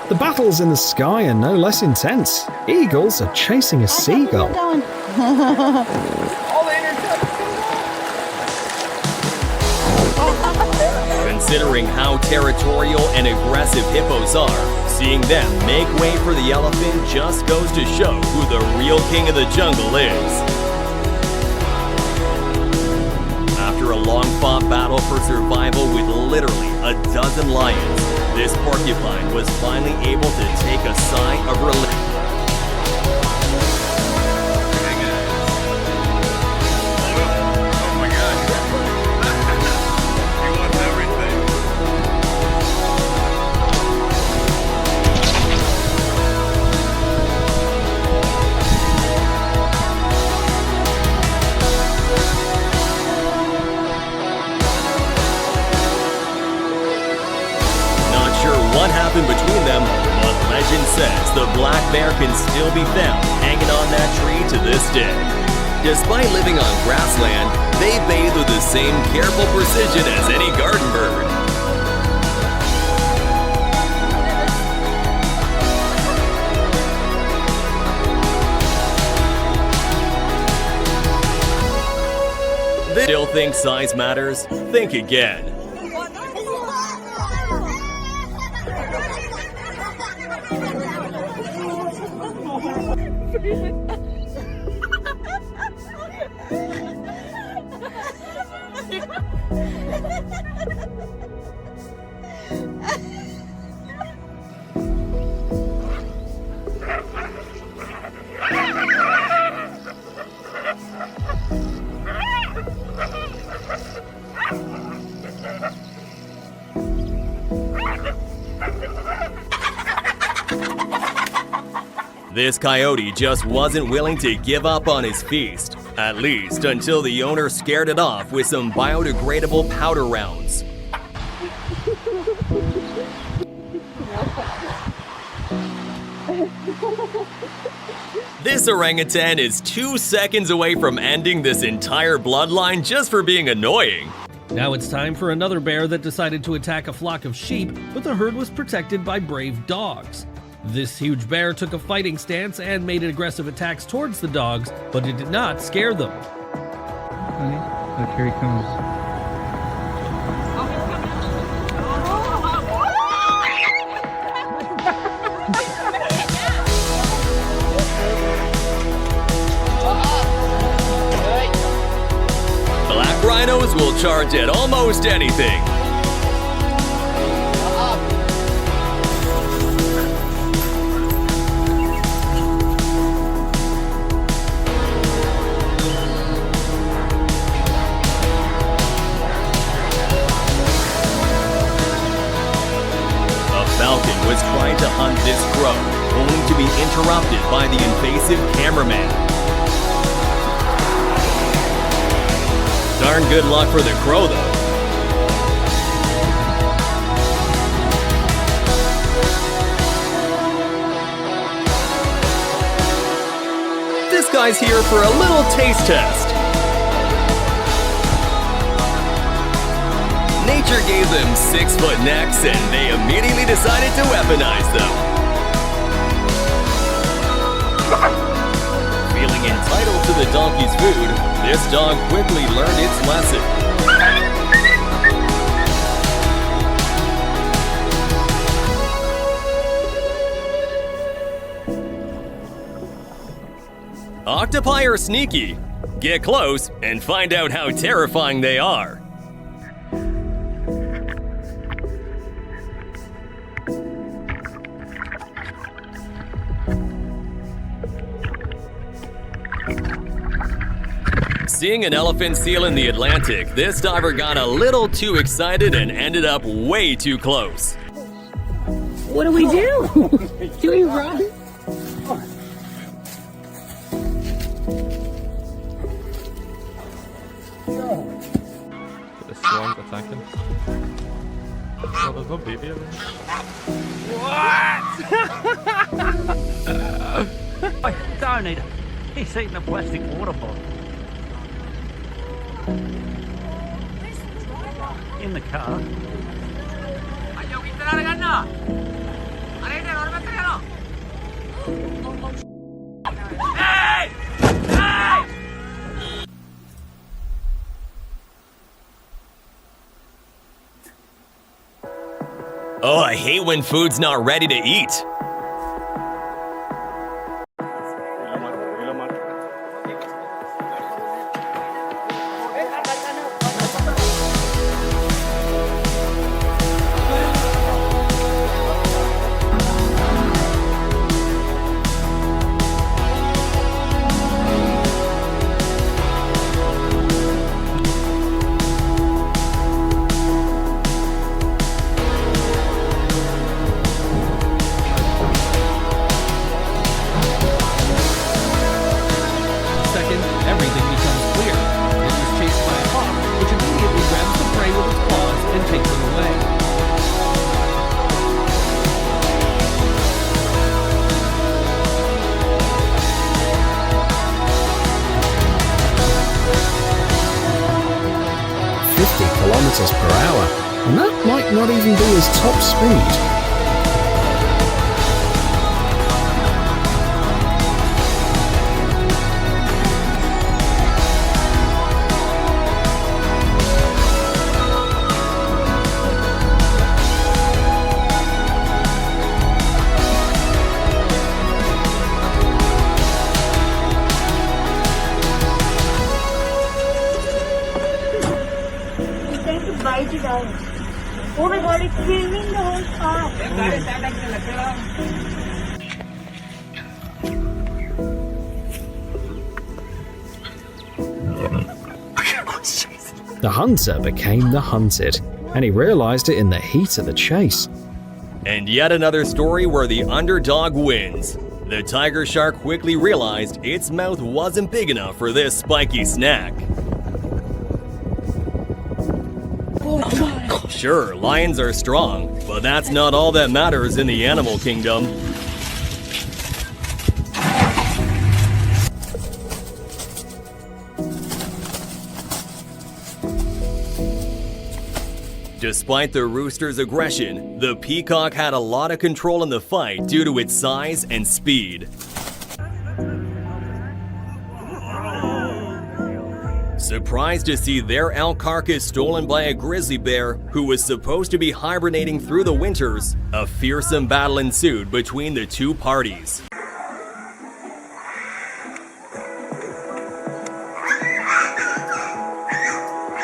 The battles in the sky are no less intense. Eagles are chasing a seagull. Considering how territorial and aggressive hippos are, seeing them make way for the elephant just goes to show who the real king of the jungle is. After a long-fought battle for survival with literally a dozen lions, this porcupine was finally able to take a sigh of relief. What happened between them, but legend says the black bear can still be found hanging on that tree to this day. Despite living on grassland, they bathe with the same careful precision as any garden bird. They still think size matters? Think again. This coyote just wasn't willing to give up on his feast, at least until the owner scared it off with some biodegradable powder rounds. This orangutan is 2 seconds away from ending this entire bloodline just for being annoying. Now it's time for another bear that decided to attack a flock of sheep, but the herd was protected by brave dogs. This huge bear took a fighting stance and made aggressive attacks towards the dogs, but it did not scare them. Honey, look, here he comes. Black rhinos will charge at almost anything. Falcon was trying to hunt this crow, only to be interrupted by the invasive cameraman. Darn good luck for the crow, though. This guy's here for a little taste test. Nature gave them 6-foot necks and they immediately decided to weaponize them. Feeling entitled to the donkey's food, this dog quickly learned its lesson. Octopi are sneaky. Get close and find out how terrifying they are. Seeing an elephant seal in the Atlantic, this diver got a little too excited and ended up way too close. What do we do? Do we run? The swamp attacking. Oh, there's no baby in there. What? Don't eat it. He's eating a plastic water bottle. In the car. Oh, I hate when food's not ready to eat. Second, everything becomes clear. It was chased by a hawk, which immediately grabs the prey with its claws and takes it away. Kilometers per hour, and that might not even be his top speed. He's trying to bite it out. Oh my god, it's filming the whole part. The hunter became the hunted, and he realized it in the heat of the chase. And yet another story where the underdog wins. The tiger shark quickly realized its mouth wasn't big enough for this spiky snack. Sure, lions are strong, but that's not all that matters in the animal kingdom. Despite the rooster's aggression, the peacock had a lot of control in the fight due to its size and speed. Surprised to see their elk carcass stolen by a grizzly bear who was supposed to be hibernating through the winters, a fearsome battle ensued between the two parties.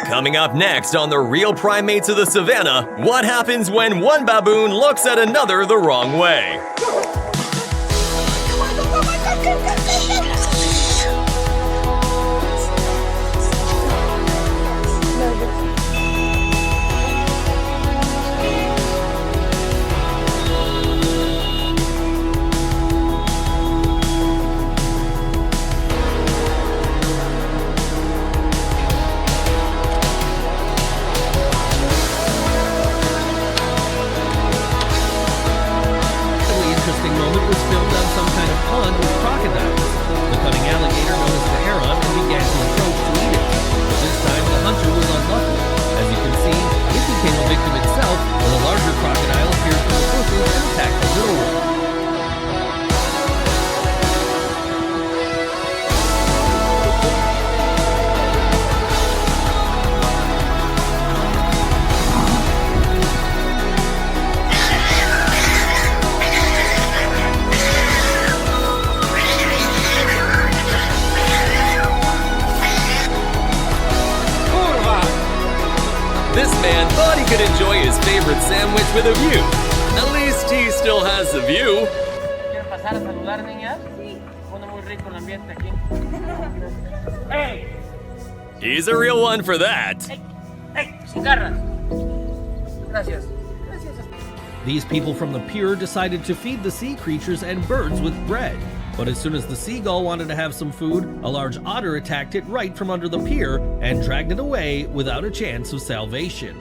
Coming up next on the Real Primates of the Savannah, what happens when one baboon looks at another the wrong way? This man thought he could enjoy his favorite sandwich with a view. At least he still has the view. ¿Quieren pasar a saludar, niñas? Sí. Pone muy rico el ambiente aquí. ¡Hey! He's a real one for that. ¡Hey! Sin garras. Gracias. These people from the pier decided to feed the sea creatures and birds with bread. But as soon as the seagull wanted to have some food, a large otter attacked it right from under the pier and dragged it away without a chance of salvation.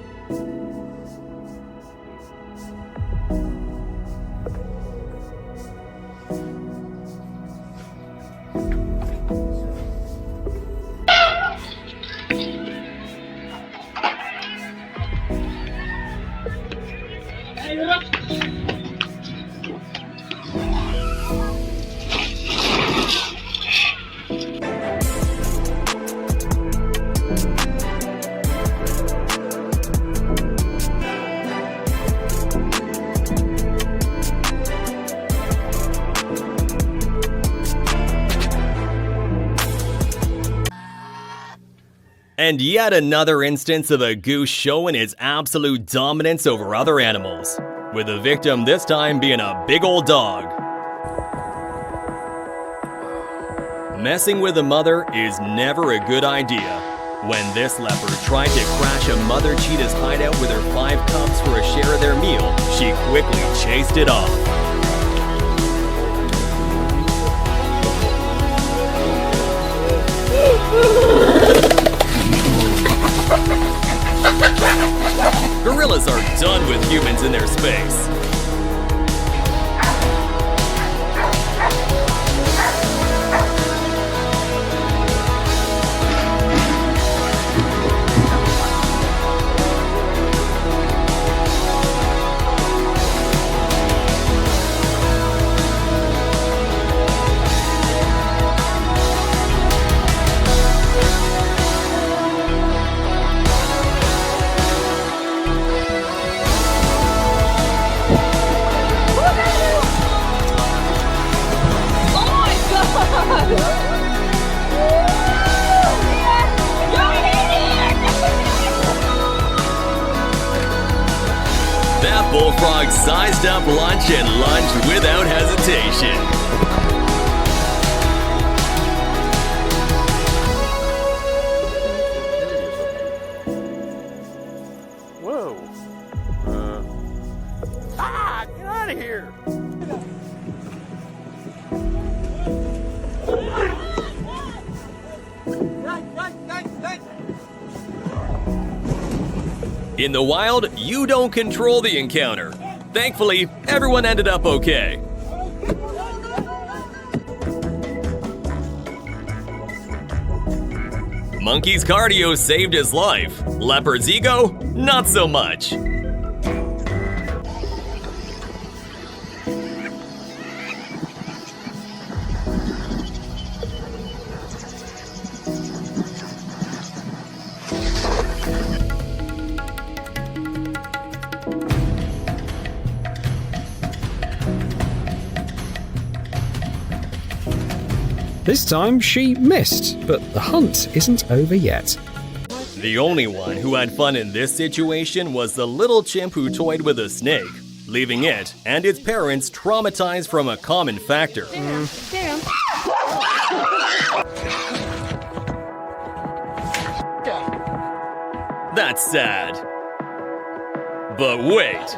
And yet another instance of a goose showing its absolute dominance over other animals, with the victim this time being a big old dog. Messing with a mother is never a good idea. When this leopard tried to crash a mother cheetah's hideout with her 5 cubs for a share of their meal, she quickly chased it off. Gorillas are done with humans in their space. That bullfrog sized up lunch and lunged without hesitation. Whoa. Get out of here. In the wild, you don't control the encounter. Thankfully, everyone ended up okay. Monkey's cardio saved his life. Leopard's ego, not so much. This time she missed, but the hunt isn't over yet. The only one who had fun in this situation was the little chimp who toyed with a snake, leaving it and its parents traumatized from a common factor. That's sad. But wait.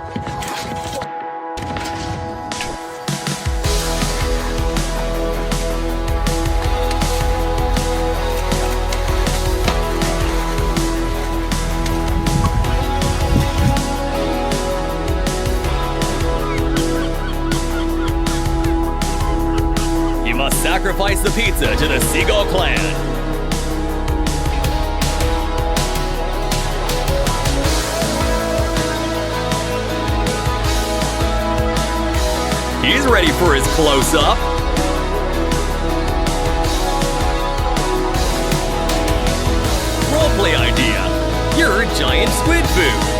Sacrifice the pizza to the Seagull clan. He's ready for his close-up. Roleplay idea. You're giant squid food.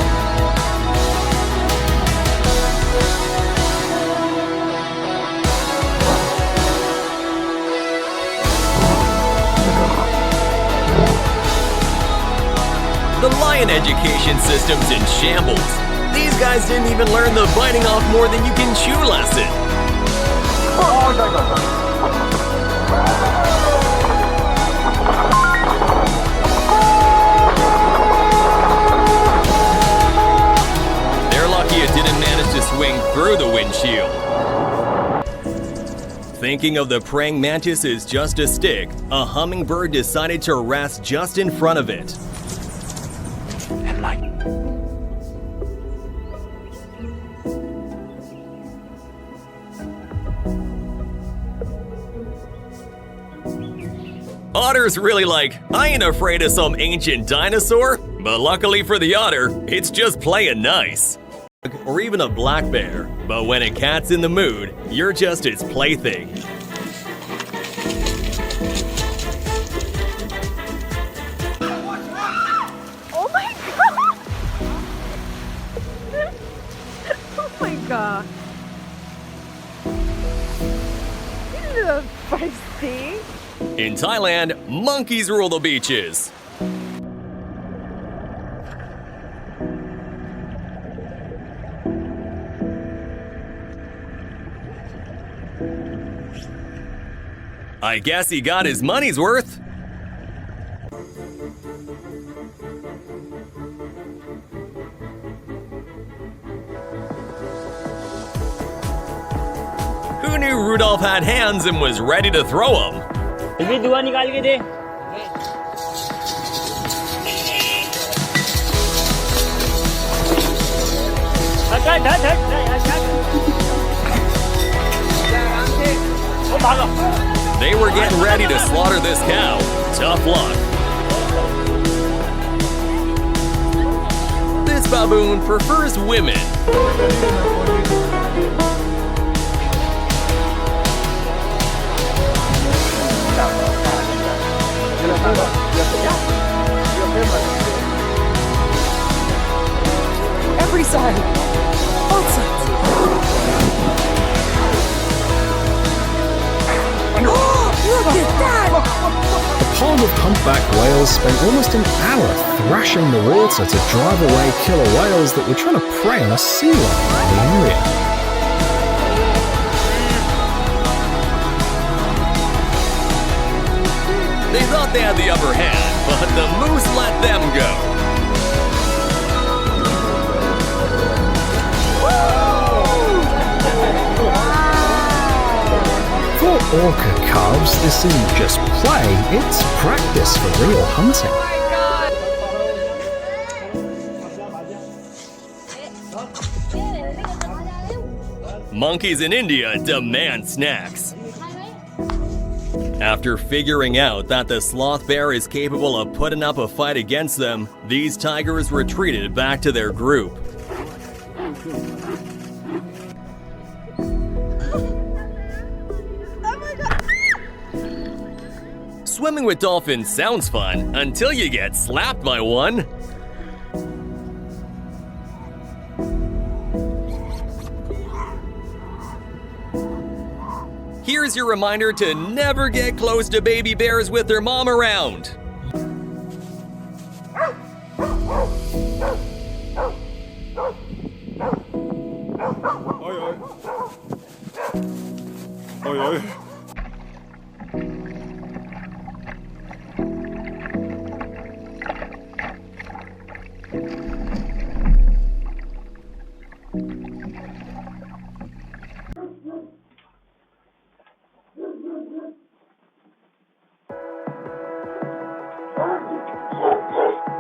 The lion education system's in shambles. These guys didn't even learn the biting off more than you can chew lesson. They're lucky it didn't manage to swing through the windshield. Thinking of the praying mantis as just a stick, a hummingbird decided to rest just in front of it. Otter's really like, I ain't afraid of some ancient dinosaur, but luckily for the otter, it's just playing nice. Or even a black bear, but when a cat's in the mood, you're just its plaything. Oh my god! Oh my god. This is feisty. In Thailand, monkeys rule the beaches. I guess he got his money's worth. Who knew Rudolph had hands and was ready to throw them? ये दुआ निकाल के दे They were getting ready to slaughter this cow. Tough luck. This baboon prefers women. Every side. Both sides. Look at that! A pod of humpback whales spent almost an hour thrashing the water to drive away killer whales that were trying to prey on a sea lion in the area. They thought they had the upper hand, but the moose let them go. For orca cubs, this isn't just play, it's practice for real hunting. Monkeys in India demand snacks. After figuring out that the sloth bear is capable of putting up a fight against them, these tigers retreated back to their group. Swimming with dolphins sounds fun until you get slapped by one. Here's your reminder to never get close to baby bears with their mom around.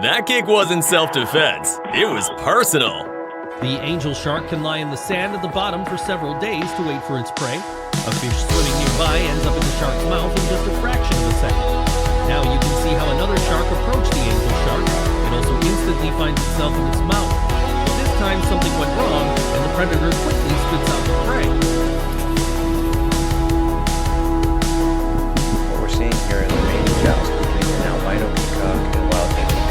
That kick wasn't self-defense, it was personal. The angel shark can lie in the sand at the bottom for several days to wait for its prey. A fish swimming nearby ends up in the shark's mouth in just a fraction of a second. Now you can see how another shark approached the angel shark. It also instantly finds itself in its mouth. But this time something went wrong, and the predator quickly spits out the prey. What we're seeing here is a mating joust between an albino peacock and a wild peacock.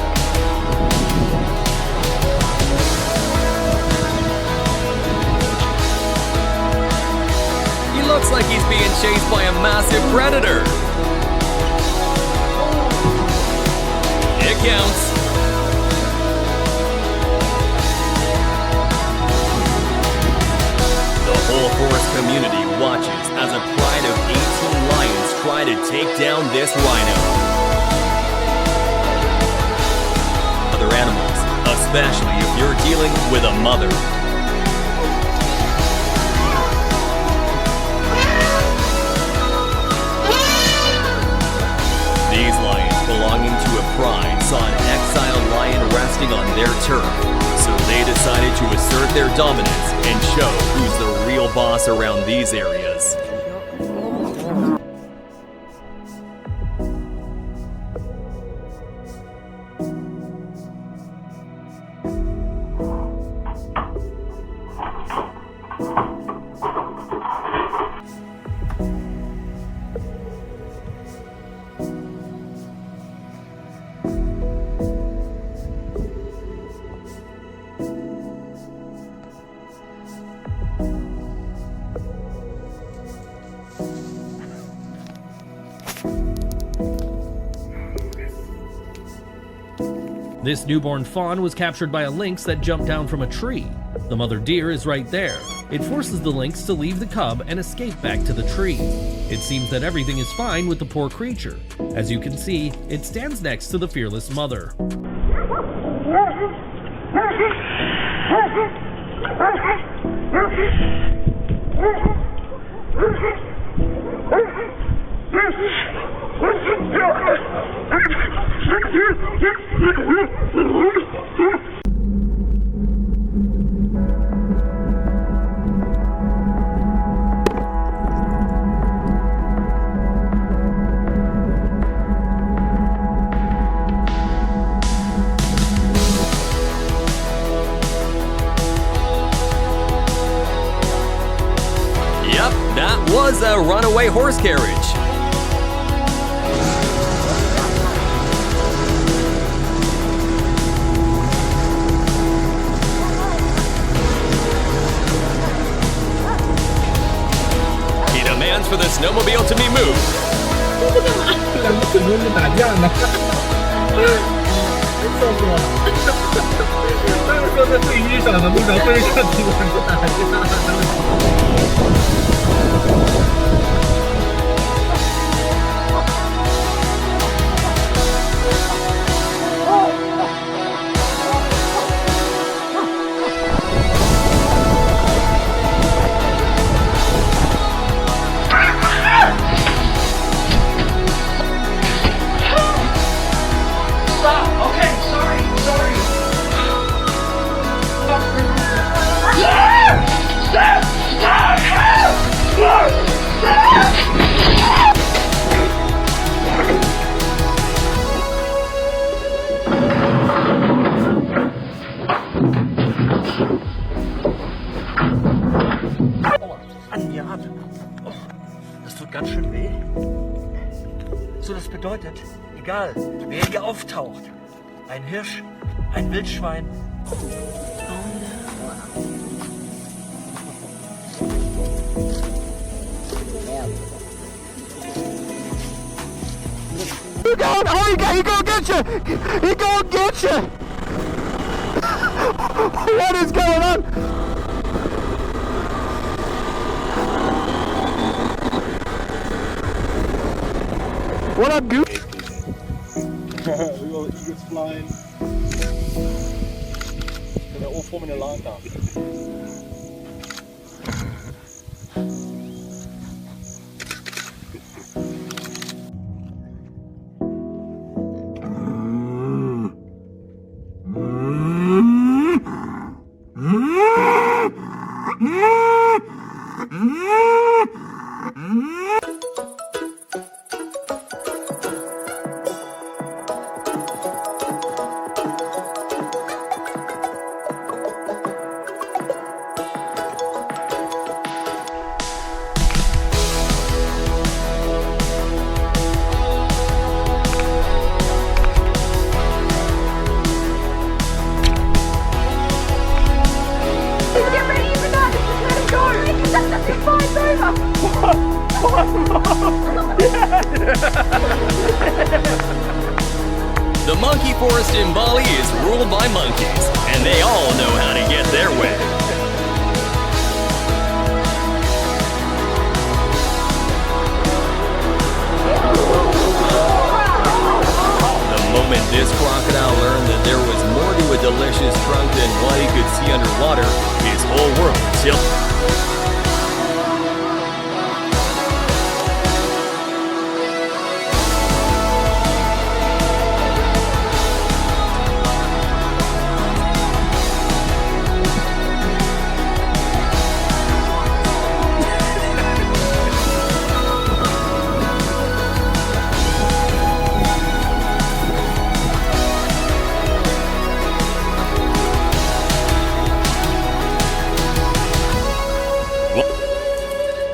He looks like he's being chased by a massive predator. It counts. The whole forest community watches as a pride of 18 lions try to take down this rhino. Other animals, especially if you're dealing with a mother. These lions belonging to a pride saw an exiled lion resting on their turf, so they decided to assert their dominance and show who's the real boss around these areas. This newborn fawn was captured by a lynx that jumped down from a tree. The mother deer is right there. It forces the lynx to leave the cub and escape back to the tree. It seems that everything is fine with the poor creature. As you can see, it stands next to the fearless mother. Yep, that was a runaway horse carriage. He demands for the snowmobile to be moved. 两个滚轮打架呢。受不了！他们说在最欣赏的路上对着滚轮打架。An mir ab. Oh, das tut ganz schön weh. So, das bedeutet, egal wer hier auftaucht, ein Hirsch, ein Wildschwein. He gonna get you! He gonna get you! What is going on? What up, Goose? We got eagles flying. And they're all forming a line now. The monkey forest in Bali is ruled by monkeys, and they all know how to get their way. The moment this crocodile learned that there was more to a delicious trunk than what he could see underwater, his whole world tilted.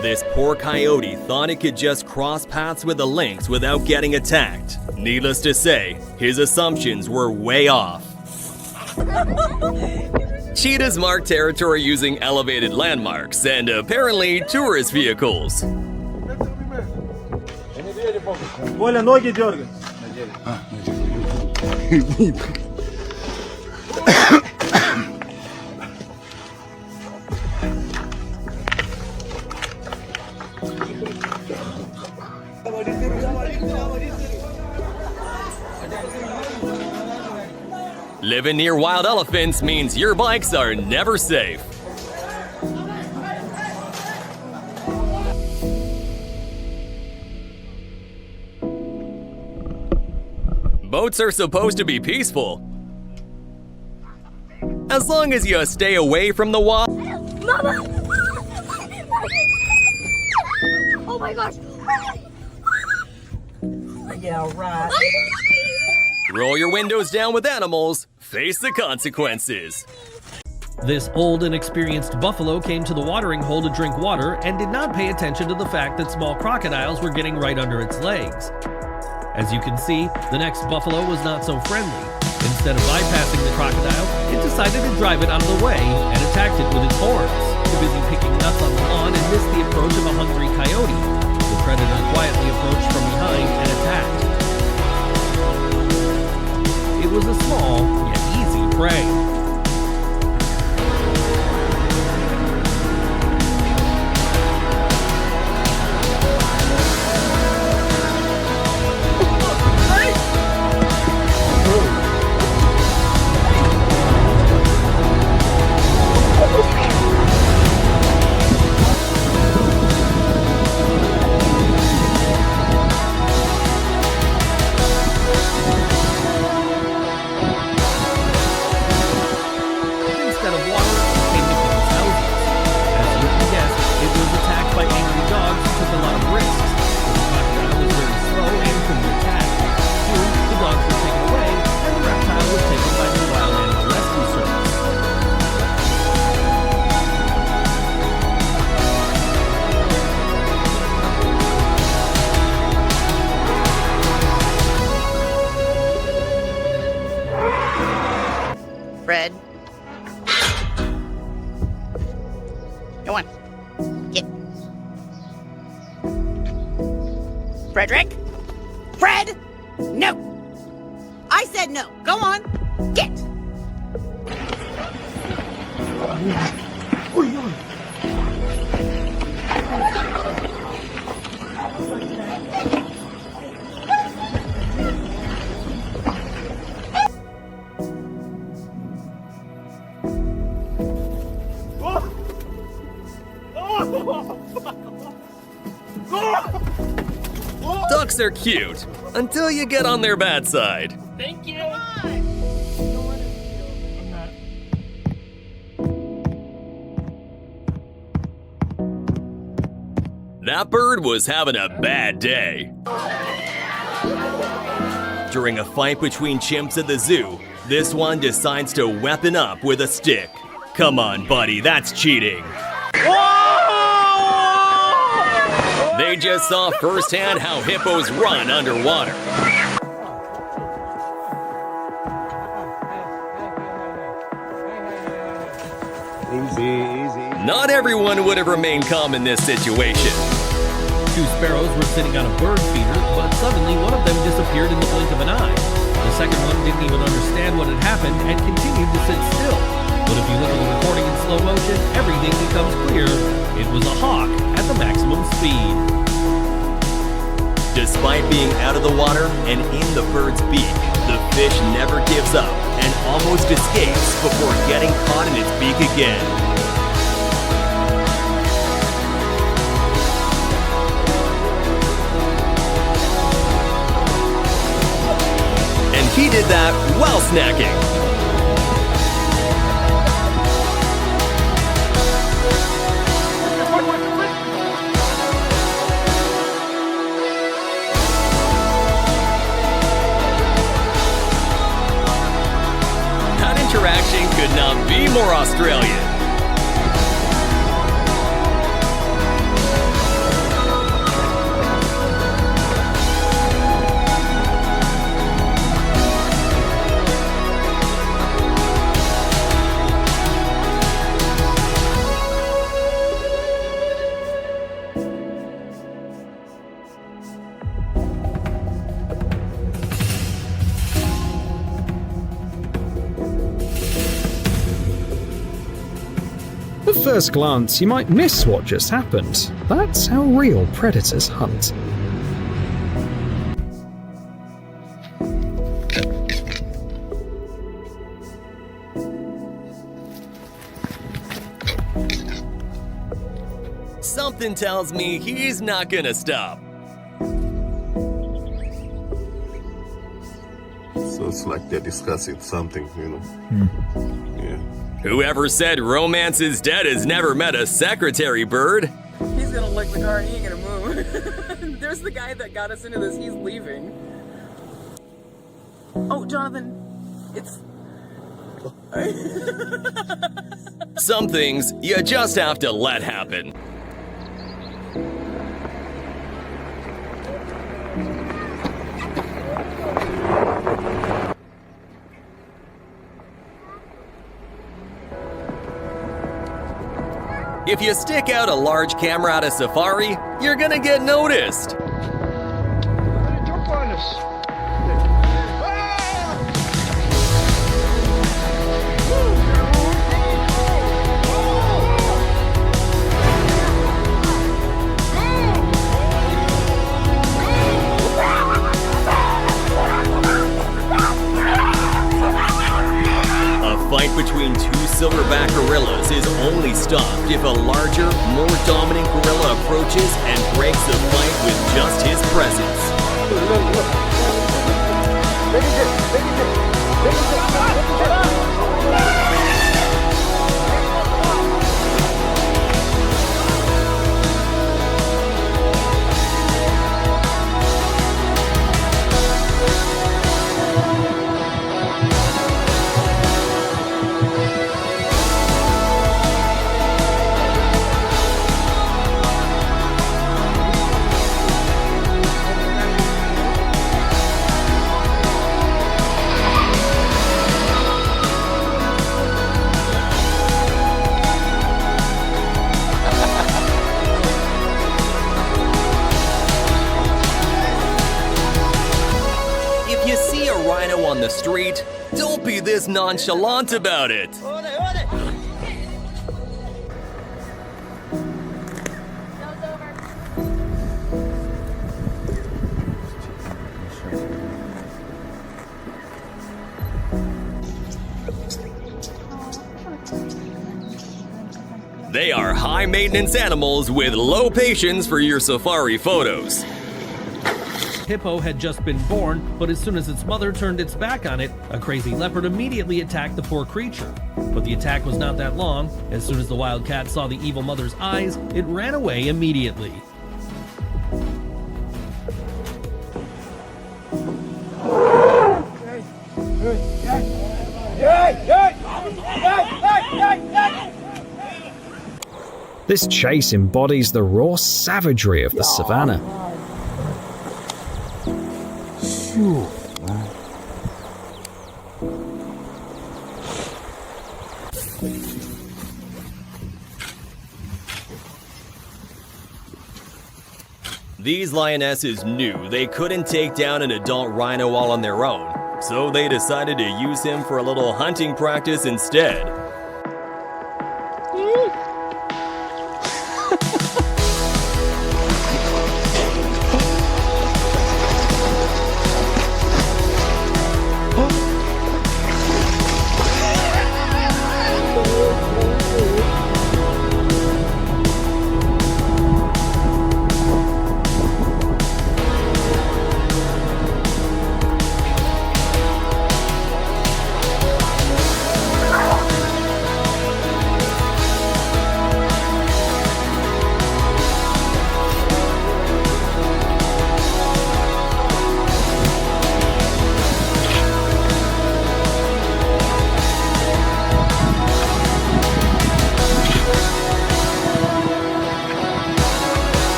This poor coyote thought it could just cross paths with the lynx without getting attacked. Needless to say, his assumptions were way off. Cheetahs mark territory using elevated landmarks and apparently tourist vehicles. Коля, ноги дергай. Living near wild elephants means your bikes are never safe. Boats are supposed to be peaceful, as long as you stay away from the water. Mama! Oh my gosh! Yeah, right. Roll your windows down with animals, face the consequences. This old and experienced buffalo came to the watering hole to drink water and did not pay attention to the fact that small crocodiles were getting right under its legs. As you can see, the next buffalo was not so friendly. Instead of bypassing the crocodile, it decided to drive it out of the way and attacked it with its horns. Too busy picking nuts on the lawn and missed the approach of a hungry coyote. The predator quietly approached from behind and attacked. It was a small, yet easy prey. Fred. Go on. Get. Frederick? Fred! No! I said no. Go on. Get! Ducks are cute, until you get on their bad side. Thank you. That bird was having a bad day. During a fight between chimps at the zoo, this one decides to weapon up with a stick. Come on, buddy, that's cheating. They just saw firsthand how hippos run underwater. Easy. Not everyone would have remained calm in this situation. Two sparrows were sitting on a bird feeder, but suddenly one of them disappeared in the blink of an eye. The second one didn't even understand what had happened and continued to sit still. But if you look at the recording in slow motion, everything becomes clear. It was a hawk at the maximum speed. Despite being out of the water and in the bird's beak, the fish never gives up and almost escapes before getting caught in its beak again. And he did that while snacking. Interaction could not be more Australian. At first glance, you might miss what just happened. That's how real predators hunt. Something tells me he's not gonna stop. So it's like they're discussing something, you know? Yeah. Whoever said romance is dead has never met a secretary bird. He's gonna lick the car and he ain't gonna move. There's the guy that got us into this, he's leaving. Oh, Jonathan, it's... Some things you just have to let happen. If you stick out a large camera at a safari, you're gonna get noticed. Fight between two silverback gorillas is only stopped if a larger, more dominant gorilla approaches and breaks the fight with just his presence. On the street, don't be this nonchalant about it. They are high-maintenance animals with low patience for your safari photos. Hippo had just been born, but as soon as its mother turned its back on it, a crazy leopard immediately attacked the poor creature. But the attack was not that long. As soon as the wild cat saw the evil mother's eyes, it ran away immediately. This chase embodies the raw savagery of the savannah. These lionesses knew they couldn't take down an adult rhino all on their own, so they decided to use him for a little hunting practice instead.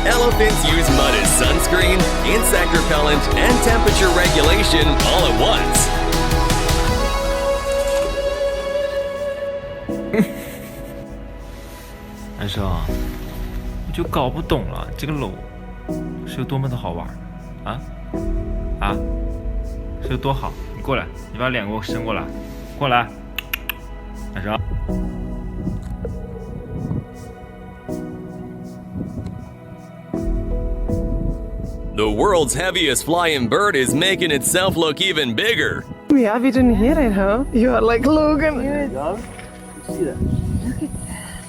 Elephants use mud as sunscreen, insect repellent, and temperature regulation all at once. 男生，我就搞不懂了，这个楼是有多么的好玩啊，是有多好？你过来，你把脸给我伸过来，过来，然后 The world's heaviest flying bird is making itself look even bigger. Yeah, we didn't hear it, huh? You are like Logan. There you go. You see that? Look at that.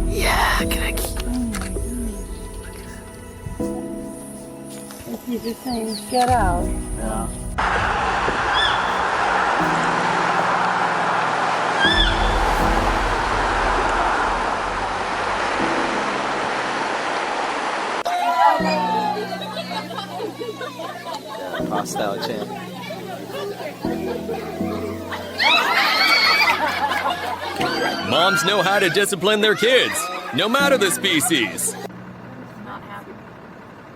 Yeah, Greggy. He's just saying, get out. Yeah. Hostile champ. Moms know how to discipline their kids, no matter the species.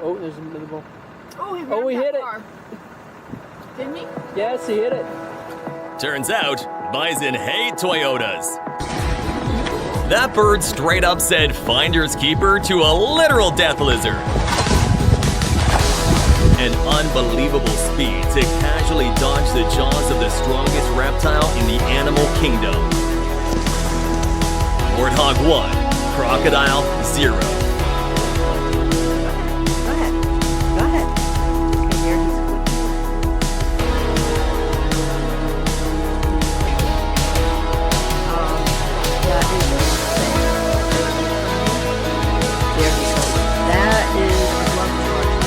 Oh, there's another ball. Oh, we hit it. Didn't we? Yes, he hit it. Turns out, bison hate Toyotas. That bird straight up said finders keeper to a literal death lizard. An unbelievable speed to casually dodge the jaws of the strongest reptile in the animal kingdom. Warthog 1, Crocodile 0. Go ahead. Go ahead. Okay, here he's There he goes. That is love George.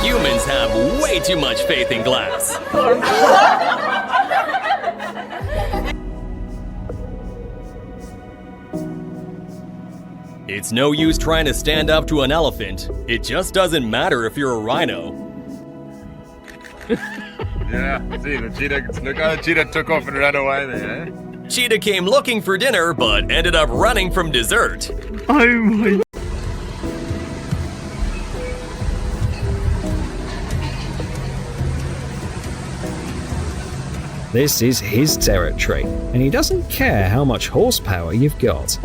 Humans have way too much faith in glass. It's no use trying to stand up to an elephant. It just doesn't matter if you're a rhino. Yeah, see, the cheetah, look how the cheetah took off and ran away there, eh? Cheetah came looking for dinner, but ended up running from dessert. Oh my. This is his territory, and he doesn't care how much horsepower you've got.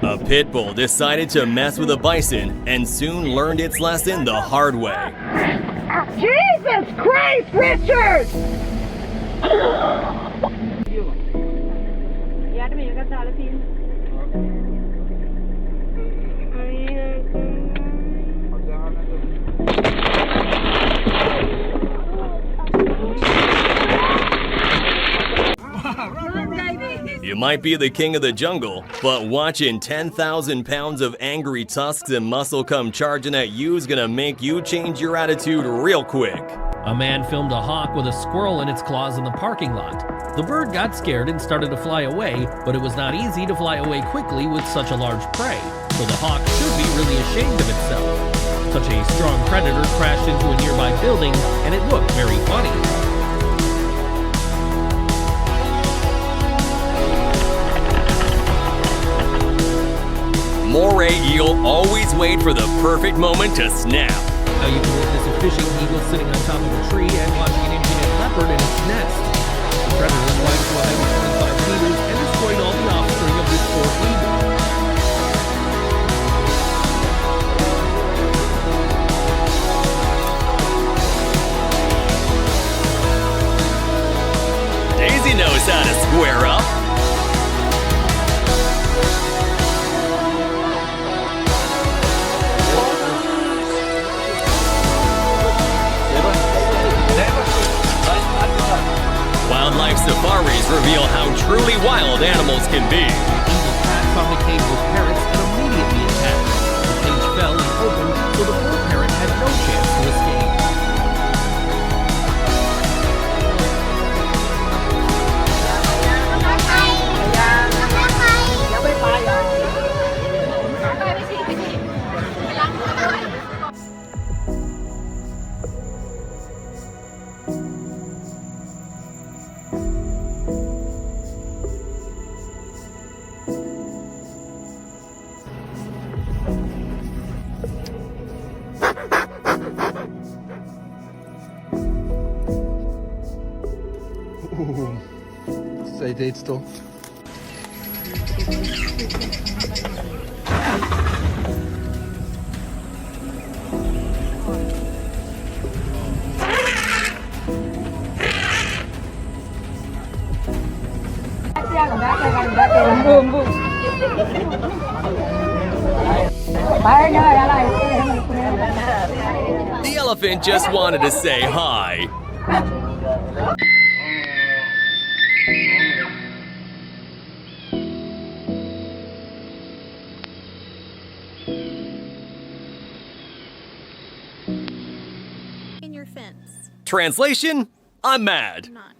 A pit bull decided to mess with a bison and soon learned its lesson the hard way. Jesus Christ, Richard! Ja, det är ganska alla fin. You might be the king of the jungle, but watching 10,000 pounds of angry tusks and muscle come charging at you is gonna make you change your attitude real quick. A man filmed a hawk with a squirrel in its claws in the parking lot. The bird got scared and started to fly away, but it was not easy to fly away quickly with such a large prey, so the hawk should be really ashamed of itself. Such a strong predator crashed into a nearby building, and it looked very funny. Moray eel always wait for the perfect moment to snap. Now you can witness a fishing eagle sitting on top of a tree and watching an impudent leopard in its nest. The predator climbed to a height of 25 meters and destroyed all the offspring of this poor eagle. Daisy knows how to square up. Wildlife safaris reveal how truly wild animals can be. Eagle cat found a cage with parrots and immediately attacked. The cage fell and opened, so the poor parrot had no chance to escape. Zij deed het toch? The elephant just wanted to say hi. In your fence. Translation? I'm mad. I'm not.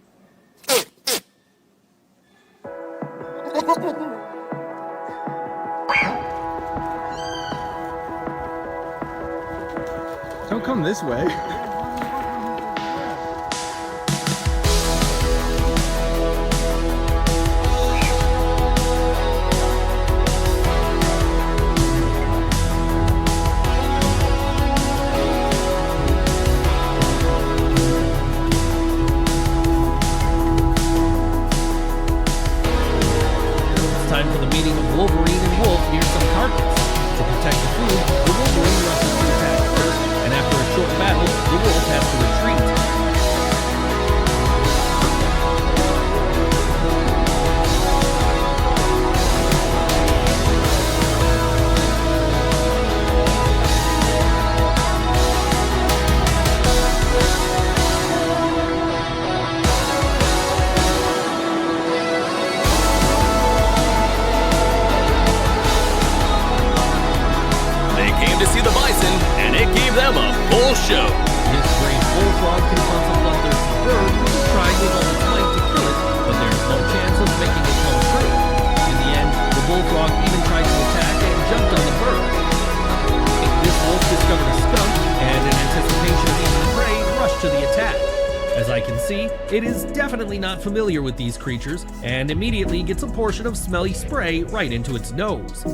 Don't come this way. It's time for the meeting of Wolverine and Wolf near some carcass. To protect the food, the Wolverine rushes to attack first, and after a short battle, the Wolf has to retreat. They came to see the bison, and it gave them a full show. This brave bullfrog confronts a bloodthirsty bird, which is trying with all its might to kill it, but there's no chance of making it come true. In the end, the bullfrog even tried to attack and jumped on the bird. This wolf discovered a skunk, and in anticipation of eating the prey, rushed to the attack. As I can see, it is definitely not familiar with these creatures, and immediately gets a portion of smelly spray right into its nose.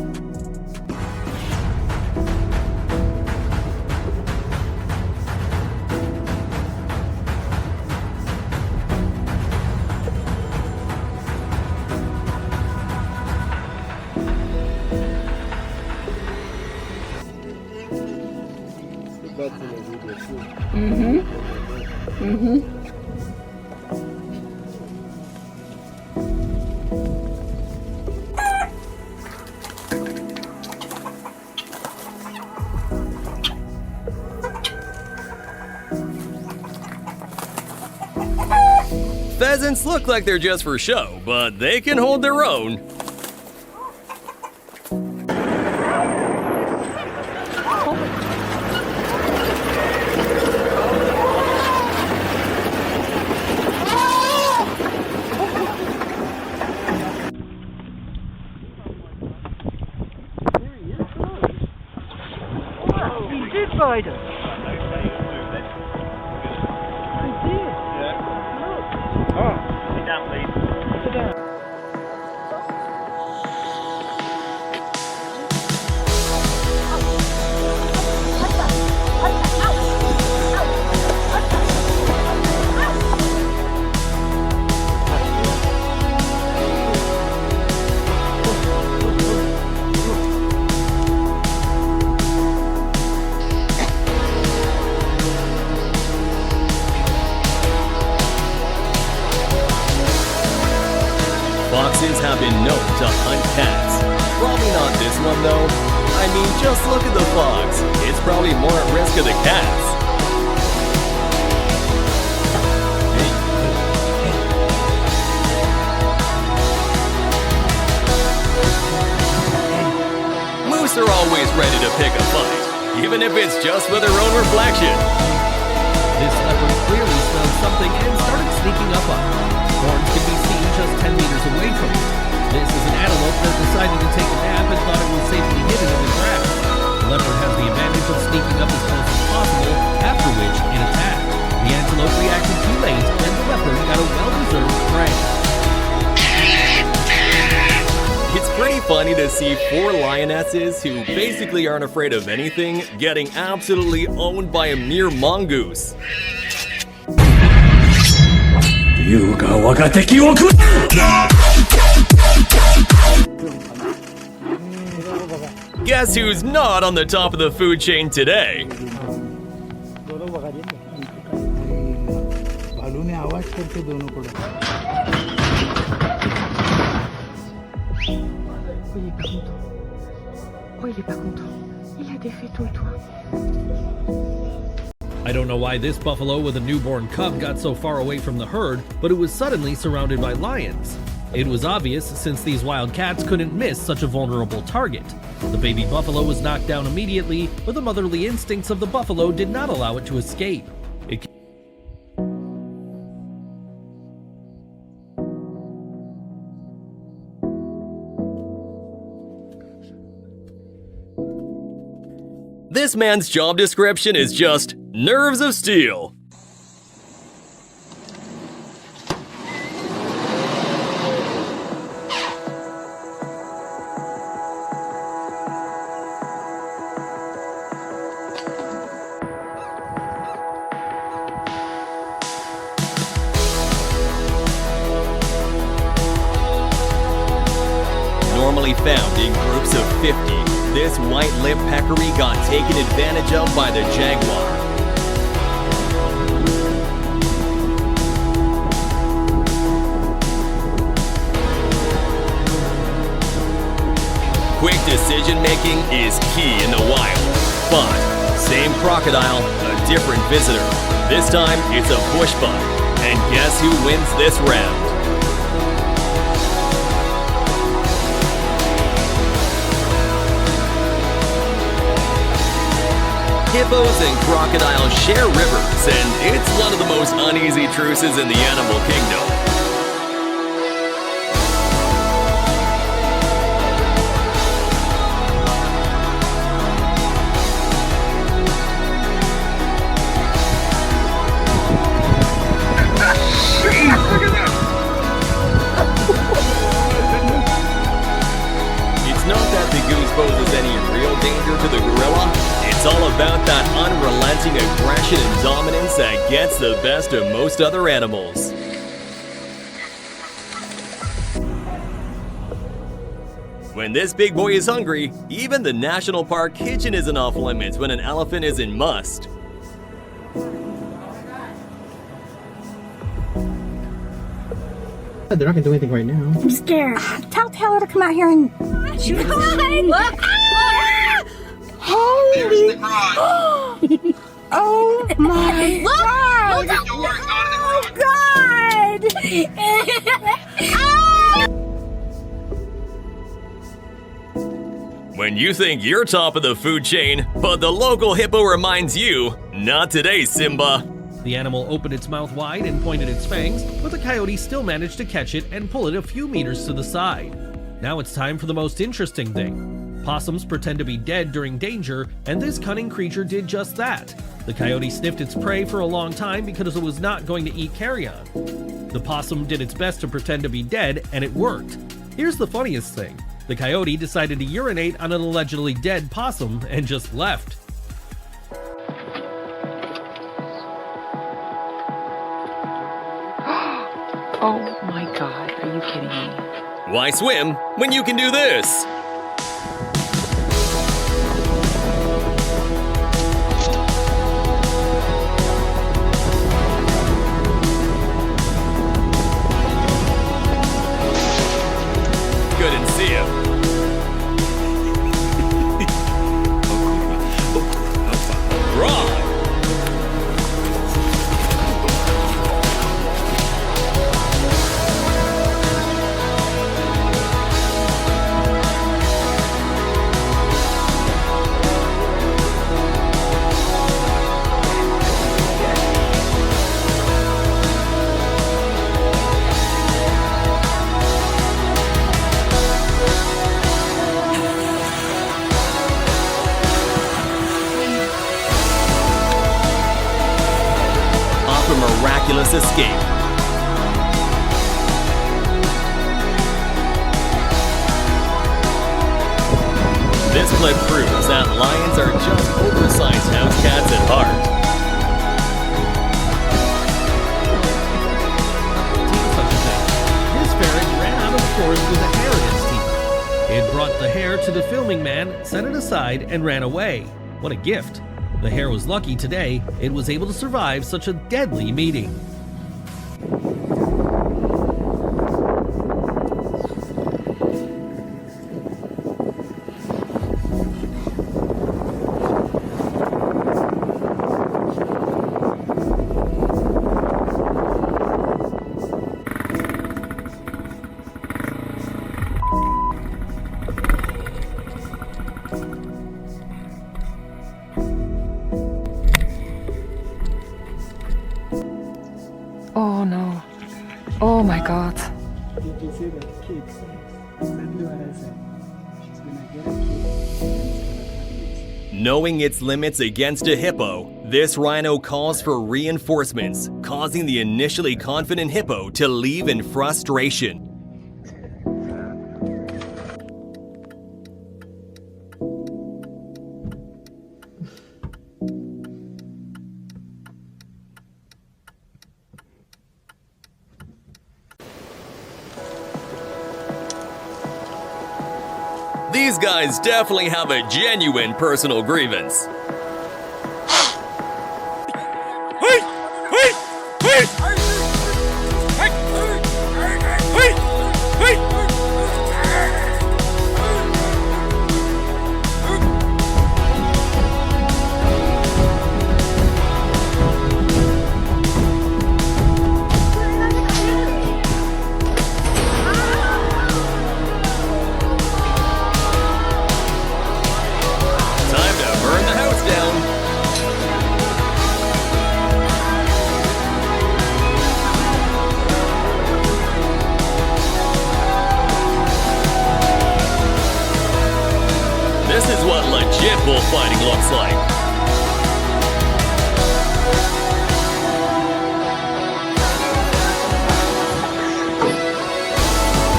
Pheasants look like they're just for show, but they can hold their own. He did bite us. Sit down, please. Sit down. Foxes have been known to hunt cats. Probably not this one though. I mean, just look at the fox. It's probably more at risk of the cats. Moose are always ready to pick a fight, even if it's just with their own reflection. This leopard clearly smelled something and started sneaking up on it. Horns can be seen just 10 meters away from it. This is an antelope that decided to take a nap and thought it was safely hidden in the grass. The leopard has the advantage of sneaking up as close as possible, after which it attacked. The antelope reacted too late, and the leopard got a well-deserved prey. It's pretty pretty funny to see 4 lionesses who basically aren't afraid of anything getting absolutely owned by a mere mongoose. Guess who's not on the top of the food chain today? I don't know why this buffalo with a newborn cub got so far away from the herd, but it was suddenly surrounded by lions. It was obvious since these wild cats couldn't miss such a vulnerable target. The baby buffalo was knocked down immediately, but the motherly instincts of the buffalo did not allow it to escape. This man's job description is just nerves of steel. Normally found in groups of 50, this white-lipped peccary got taken advantage of by the jaguar. Quick decision-making is key in the wild, but same crocodile, a different visitor. This time, it's a bush buck, and guess who wins this round? Hippos and crocodiles share rivers, and it's one of the most uneasy truces in the animal kingdom. It's not that the goose poses any real danger to the gorilla. It's all about that unrelenting aggression and dominance that gets the best of most other animals. When this big boy is hungry, even the national park kitchen isn't off limits when an elephant is in must. They're not gonna do anything right now. I'm scared. Tell Taylor to come out here and shoot. Look! Holy! Oh my God! Oh God! When you think you're top of the food chain, but the local hippo reminds you, not today, Simba. The animal opened its mouth wide and pointed its fangs, but the coyote still managed to catch it and pull it a few meters to the side. Now it's time for the most interesting thing. Possums pretend to be dead during danger, and this cunning creature did just that. The coyote sniffed its prey for a long time because it was not going to eat carrion. The possum did its best to pretend to be dead, and it worked. Here's the funniest thing. The coyote decided to urinate on an allegedly dead possum and just left. Oh my God, are you kidding me? Why swim when you can do this? Couldn't see him. Wrong. Miraculous escape. This clip proves that lions are just oversized house cats at heart. Such a thing. This ferret ran out of the forest with a hare in its teeth. It brought the hare to the filming man, set it aside, and ran away. What a gift. The hare was lucky today it was able to survive such a deadly meeting. Oh no. Oh my god. Did you see the kid? Exactly what I said. She's gonna get a kid and it's gonna cut it. Knowing its limits against a hippo, this rhino calls for reinforcements, causing the initially confident hippo to leave in frustration. These guys definitely have a genuine personal grievance. This is what legit bullfighting looks like.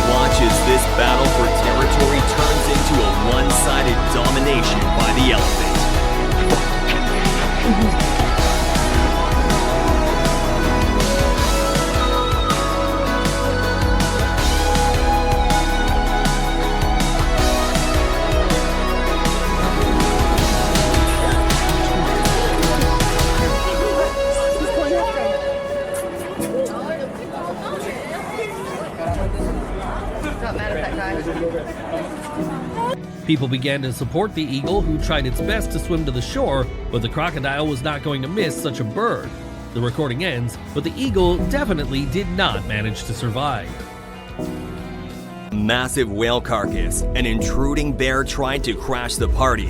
Watch as this battle for territory turns into a one-sided domination by the elephant. People began to support the eagle, who tried its best to swim to the shore, but the crocodile was not going to miss such a bird. The recording ends, but the eagle definitely did not manage to survive. Massive whale carcass. An intruding bear tried to crash the party.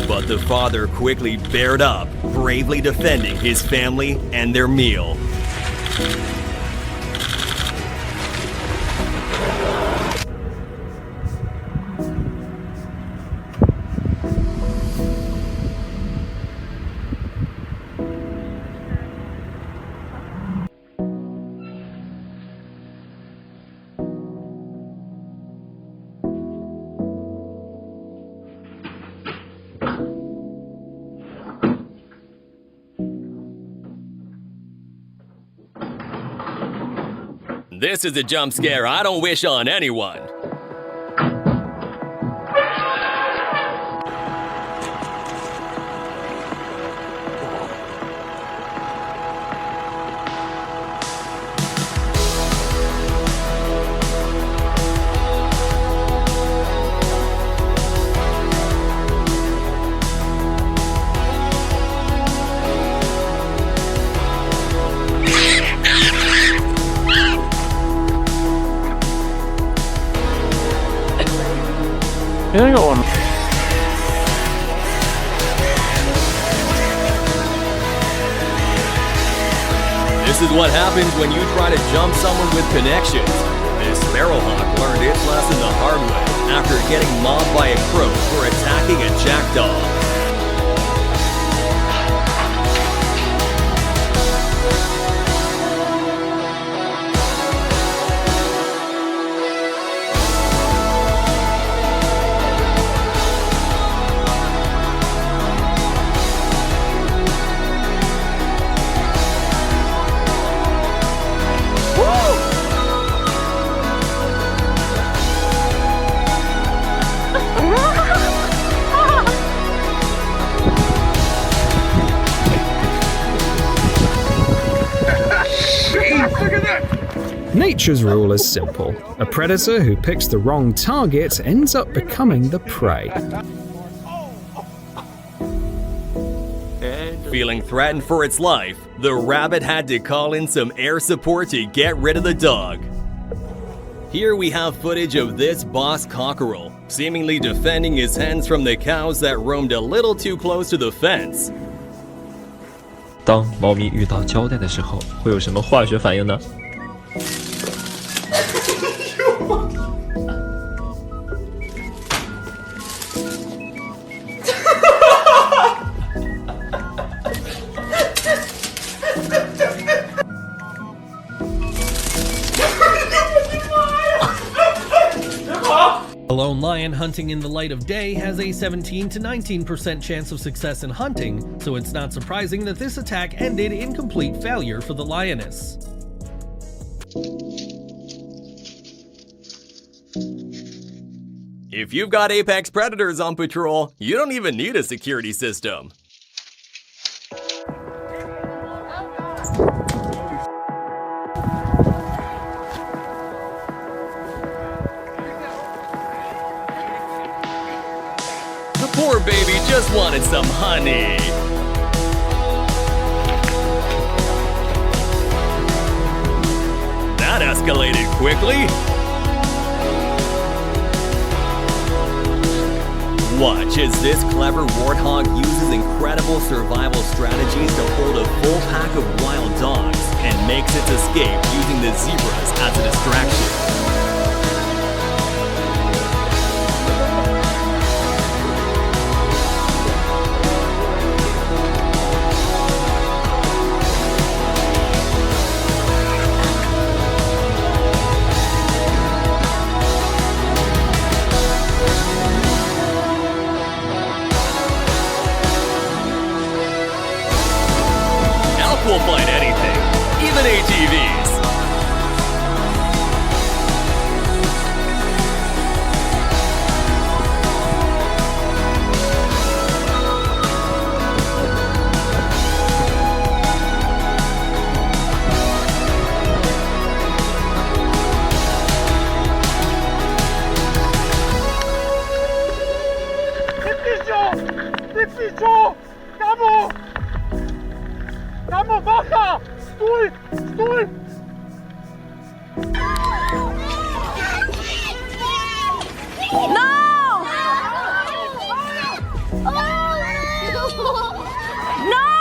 But the father quickly bared up, bravely defending his family and their meal. This is a jump scare I don't wish on anyone. Yeah, I got one. This is what happens when you try to jump someone with connections. This sparrowhawk learned its lesson the hard way after getting mobbed by a crow for attacking a jackdaw. Nature's rule is simple. A predator who picks the wrong target ends up becoming the prey. Feeling threatened for its life, the rabbit had to call in some air support to get rid of the dog. Here we have footage of this boss cockerel, seemingly defending his hens from the cows that roamed a little too close to the fence. 当猫咪遇到胶带的时候，会有什么化学反应呢？ A lone lion hunting in the light of day has a 17 to 19% chance of success in hunting, so it's not surprising that this attack ended in complete failure for the lioness. If you've got apex predators on patrol, you don't even need a security system. Poor baby just wanted some honey. That escalated quickly. Watch as this clever warthog uses incredible survival strategies to hold a full pack of wild dogs and makes its escape using the zebras as a distraction. Will fight anything, even ATVs. Vamos, baja! ¡Stój! ¡Stój! No! No!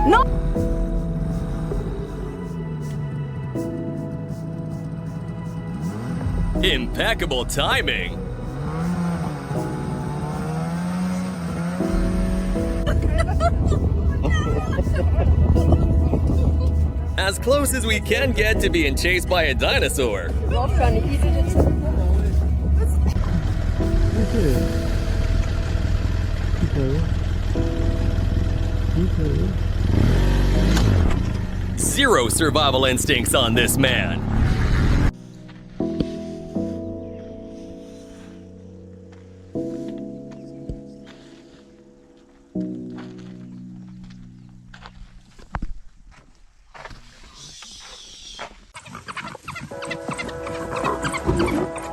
No! Impeccable timing. As close as we can get to being chased by a dinosaur. Zero survival instincts on this man.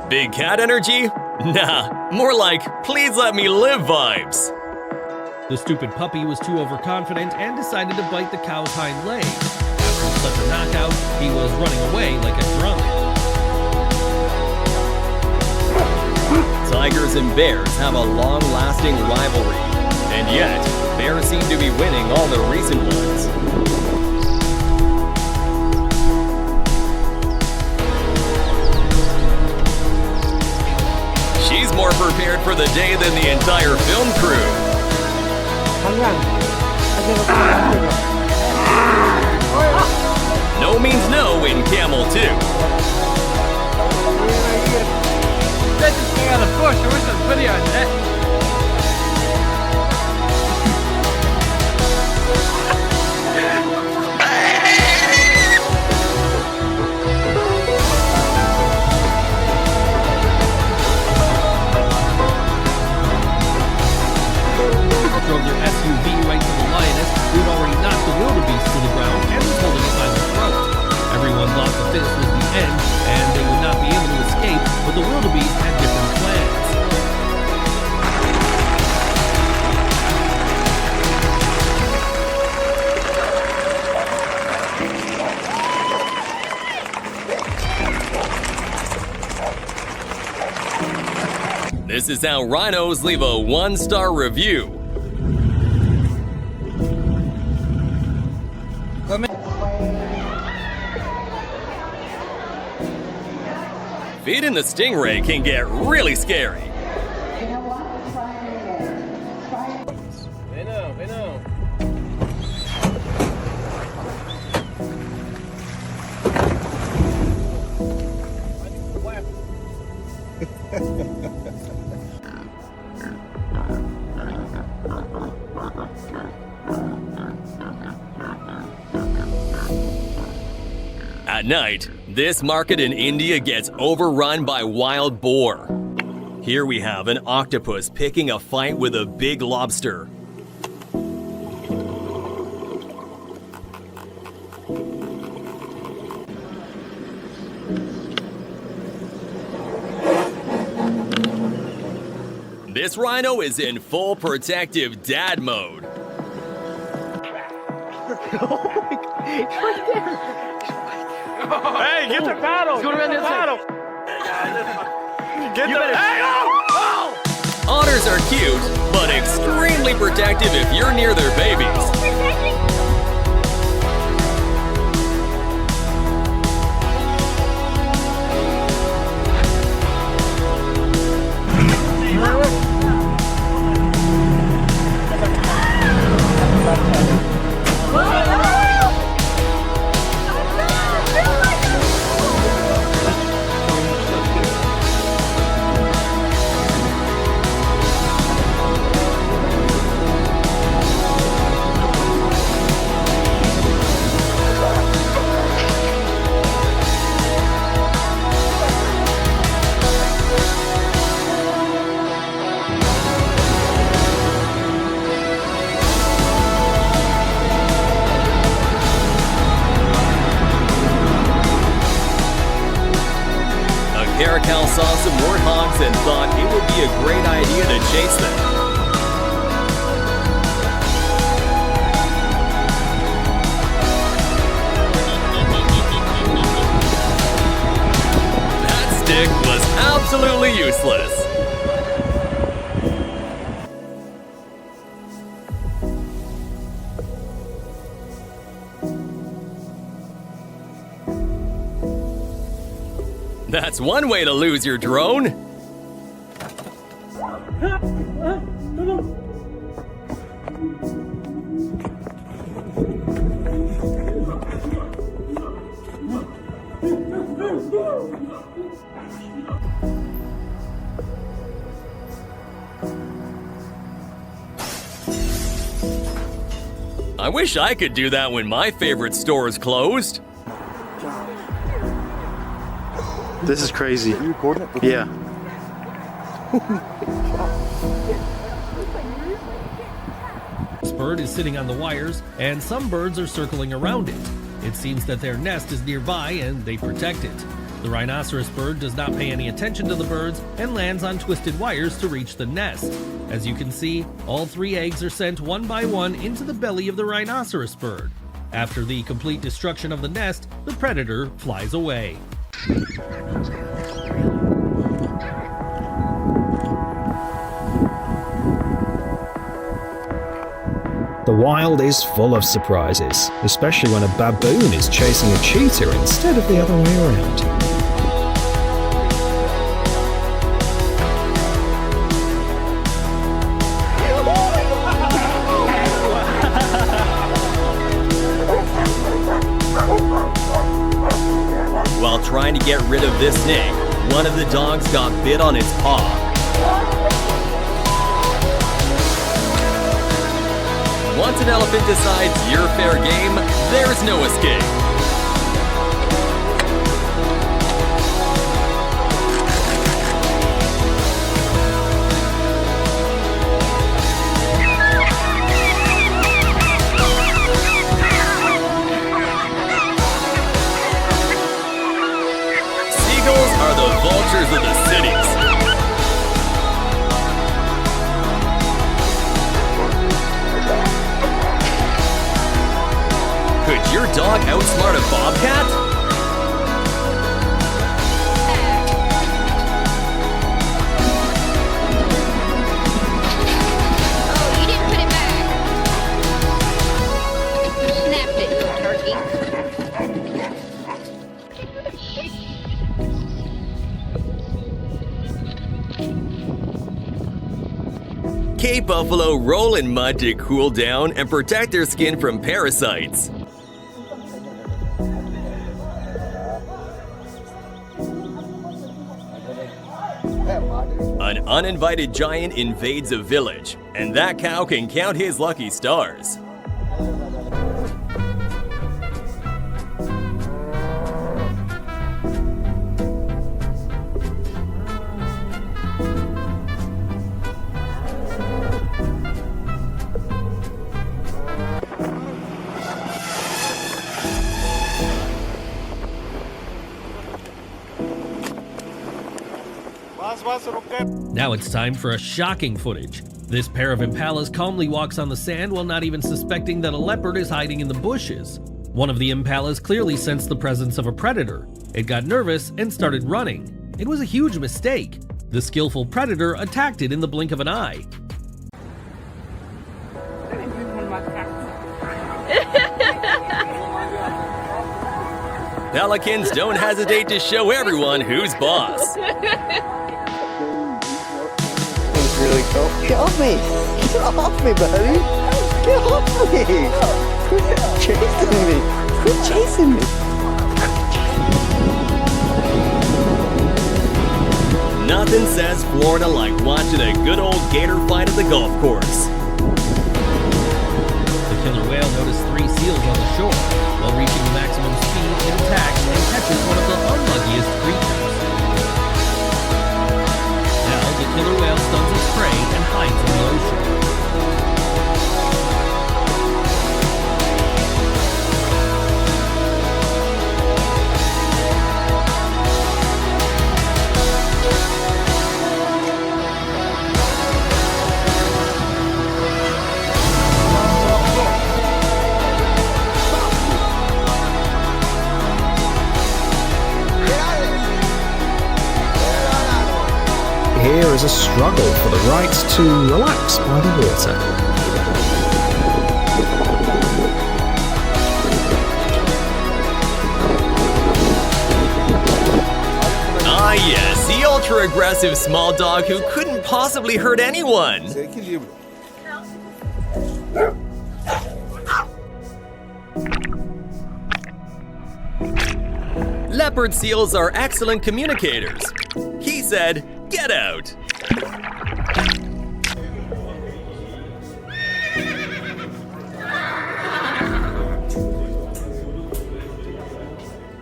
Big cat energy? Nah, more like, please let me live vibes. The stupid puppy was too overconfident and decided to bite the cow's hind leg. After such a knockout, he was running away like a drunk. Tigers and bears have a long-lasting rivalry, and yet, bears seem to be winning all the recent ones. She's more prepared for the day than the entire film crew. No means no in Camel 2. This is going on the bush. I wish there was video on that. Drove their SUV right to the lioness, who had already knocked the wildebeest to the ground and was holding it by the throat. This is how rhinos leave a 1-star review. Feeding the stingray can get really scary. At night, this market in India gets overrun by wild boar. Here we have an octopus picking a fight with a big lobster. This rhino is in full protective dad mode. Hey, get the paddle! Get the paddle! Get the paddle! Otters are cute, but extremely protective if you're near their babies. Caracal saw some warthogs and thought it would be a great idea to chase them. That stick was absolutely useless. That's one way to lose your drone. I wish I could do that when my favorite store is closed. This is crazy. Are you recording it? Yeah. This bird is sitting on the wires, and some birds are circling around it. It seems that their nest is nearby and they protect it. The rhinoceros bird does not pay any attention to the birds and lands on twisted wires to reach the nest. As you can see, all 3 eggs are sent one by one into the belly of the rhinoceros bird. After the complete destruction of the nest, the predator flies away. The wild is full of surprises, especially when a baboon is chasing a cheetah instead of the other way around. While trying to get rid of this snake, one of the dogs got bit on its paw. Once an elephant decides you're fair game, there's no escape. Seagulls are the vultures of the cities. Could your dog outsmart a bobcat? Cape buffalo roll in mud to cool down and protect their skin from parasites. An uninvited giant invades a village, and that cow can count his lucky stars. Now it's time for a shocking footage. This pair of impalas calmly walks on the sand while not even suspecting that a leopard is hiding in the bushes. One of the impalas clearly sensed the presence of a predator. It got nervous and started running. It was a huge mistake. The skillful predator attacked it in the blink of an eye. Pelicans don't hesitate to show everyone who's boss. Really cool. Get off me! Get off me, buddy! Get off me! Quit chasing me! Quit chasing me! Nothing says Florida like watching a good old gator fight at the golf course. The killer whale noticed 3 seals on the shore. While reaching maximum speed, it attacks and catches one of the unluckiest creatures. Now, the killer whale stuns its prey and hides in the ocean. Here is a struggle for the right to relax by the water. Ah yes, the ultra-aggressive small dog who couldn't possibly hurt anyone. Leopard seals are excellent communicators. He said, "Get out."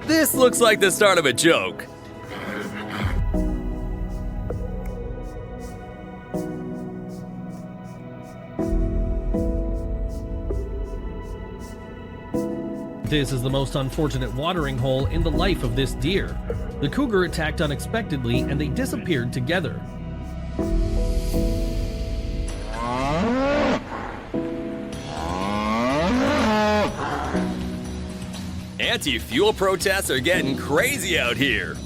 This looks like the start of a joke. This is the most unfortunate watering hole in the life of this deer. The cougar attacked unexpectedly and they disappeared together. Anti-fuel protests are getting crazy out here.